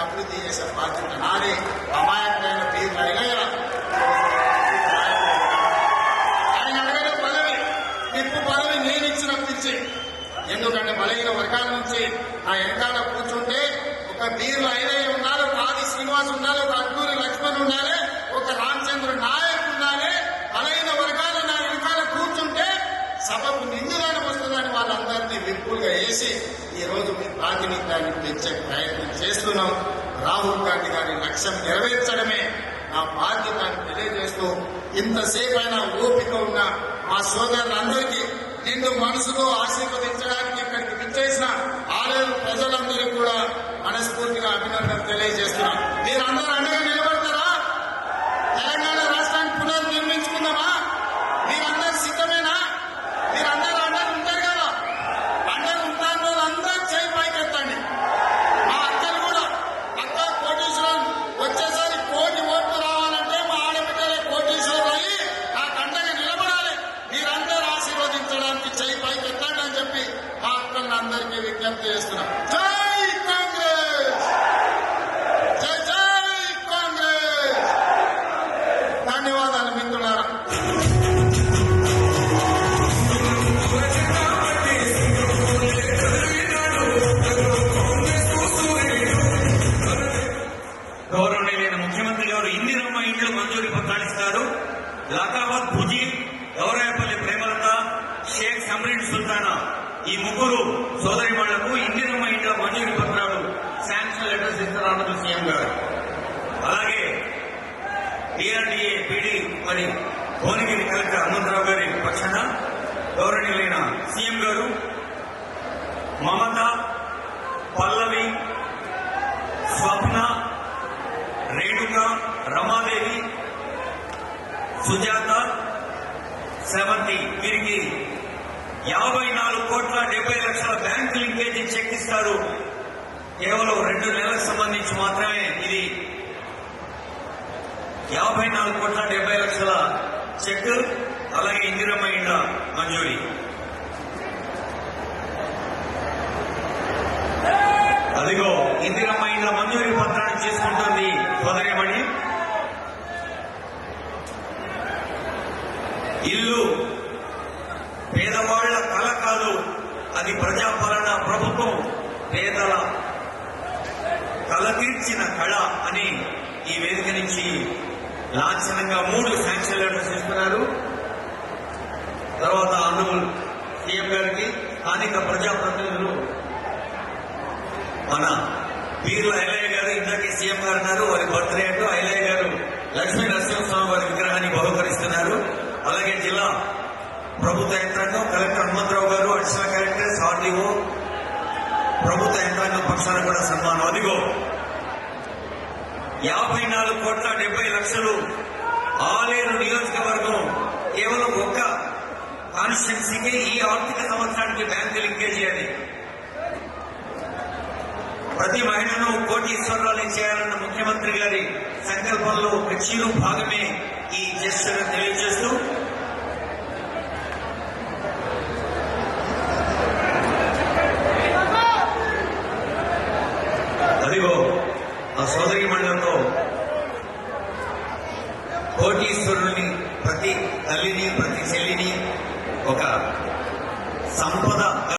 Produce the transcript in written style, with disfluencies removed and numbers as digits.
అభివృద్ధి చేసే బాధ్యత నాది. అమాయకులైన పీర్లు అయినా ఆయన అడగని పదవి టిప్పు పదవి నేను ఇచ్చినప్పుడు ఇచ్చి, ఎందుకంటే బలహీన వర్గాల నుంచి ఆ వెనకాల కూర్చుంటే ఒక పీర్లు అయినా ఉండాలి, ఒక ఆది శ్రీనివాస్ ఉండాలి, ఒక అడ్డూరి లక్ష్మణ్ ఉండాలి, ఒక రామచంద్ర నాయక్ ఉండాలి. బలహీన వర్గాలు నా వెనకాల కూర్చుంటే సభకు నిండుదనం వస్తుందని వాళ్ళందరినీ విప్పులుగా వేసి ఈ రోజు మీ ప్రాతినిధ్యాన్ని పెంచే ప్రయత్నం చేస్తున్నాం. రాహుల్ గాంధీ గారి లక్ష్యం నెరవేర్చడమే నా బాధ్యత అని తెలియజేస్తూ, ఇంతసేపు అయినా ఓపిక ఉన్న మా సోదరులందరికీ నిండు మనసులో ఆశీర్వదించడానికి ఇక్కడికి విచ్చేసిన ఆలయం ప్రజలందరికీ కూడా మనస్ఫూర్తిగా అభినందనలు తెలియజేస్తున్నాం. మీరందరూ అండగా నిలబడతారా? తెలంగాణ రాష్ట్రాన్ని పునర్నిర్మించుకుందామా? మీరందరూ సిద్ధమేనా? మీరందరూ అండగా ఉంటారు కదా? అండగా ఉంటారు వాళ్ళందరూ చేయి పైకెత్తండి. మా అక్కలు కూడా, అక్క కోటీశ్వరం వచ్చేసరి 1 కోటి ఓట్లు రావాలంటే మా ఆడబిడ్డలే కోటీశ్వరం అయ్యి నాకు అండగా నిలబడాలి. మీరందరూ ఆశీర్వదించడానికి చేయి పైకెత్తండి అని చెప్పి మా అక్కలను అందరికీ విజ్ఞప్తి చేస్తున్నాం. జై కాంగ్రెస్, జై జై కాంగ్రెస్. ధన్యవాదాలు మిత్రులారా. గౌరవనీయులైన ముఖ్యమంత్రి గారు ఇందిరమ్మ ఇండ్లు మంజూరీ పత్రాలు ఇస్తారు. లతావత్ భుజీ, గౌరాయపల్లి ప్రేమలత, షేక్ సమ్రీన్ సుల్తానా ఈ ముగ్గురు సోదరిమణులకు ఇందిరమ్మ ఇండ్ల మంజూరీ పత్రాలు శాంక్షన్ లెటర్స్ ఇస్తున్నారు సీఎం గారు. అలాగే టీఆర్డీఏ పీడీ మరి భువనగిరి కలెక్టర్ హనుమంతరావు గారి పక్షాన గౌరవనీయులైన సీఎం గారు మమత, పల్లవి, స్వప్న, రేణుక, రమాదేవి, సుజాత, సెవంతి వీరికి 54,70,00,000 బ్యాంకు లింకేజీ చెక్ ఇస్తారు. కేవలం 2 నెలలకు సంబంధించి మాత్రమే ఇది 54,70,00,000 చెక్. అలాగే ఇందిరమ్మ ఇండ్ల మంజూరీ. అదిగో ఇందిరమ్మ ఇండ్ల మంజూరీ పత్రాన్ని చేసుకుంటుంది సోదరిమణి. ఇల్లు పేదవాళ్ల కళ కాదు, అది ప్రజాపాలన. ప్రభుత్వం పేదల కళ తీర్చిన కళ అని ఈ వేదిక నుంచి లాంఛనంగా 3 శాంక్షన్ లెటర్స్ ఇస్తున్నారు. తర్వాత ఆనరబుల్ సీఎం గారికి స్థానిక ప్రజాప్రతినిధులు మన పీర్ల ఐలయ్య గారు, ఇందాకే సీఎం గారు అన్నారు, వారి బర్త్డే అంటూ ఐలయ్య గారు లక్ష్మీ నరసింహస్వామి వారి విగ్రహాన్ని బహుకరిస్తున్నారు. అలాగే జిల్లా ప్రభుత్వ యంత్రాంగం, కలెక్టర్ హనుమంతరావు గారు, అడిషనల్ కలెక్టర్స్, ఆర్డీఓ, ప్రభుత్వ యంత్రాంగం పక్షాన కూడా సన్మానం. అదిగో 54,70,00,000 ఆలేరు నియోజకవర్గం కేవలం ఒక్క కాన్స్టిట్యున్సీకి ఈ ఆర్థిక సంవత్సరానికి బ్యాంకు లింకేజీ. అది ప్రతి మహిళను కోటీశ్వరాలు చేయాలన్న ముఖ్యమంత్రి గారి సంకల్పంలో ఒక చిరు భాగమే ఈ జెస్చర్ తెలియజేస్తూ, అదిగో ఆ సోదరి మండలంలో కోటీశ్వరుల్ని, ప్రతి తల్లిని, ప్రతి చెల్లిని ఒక సంపద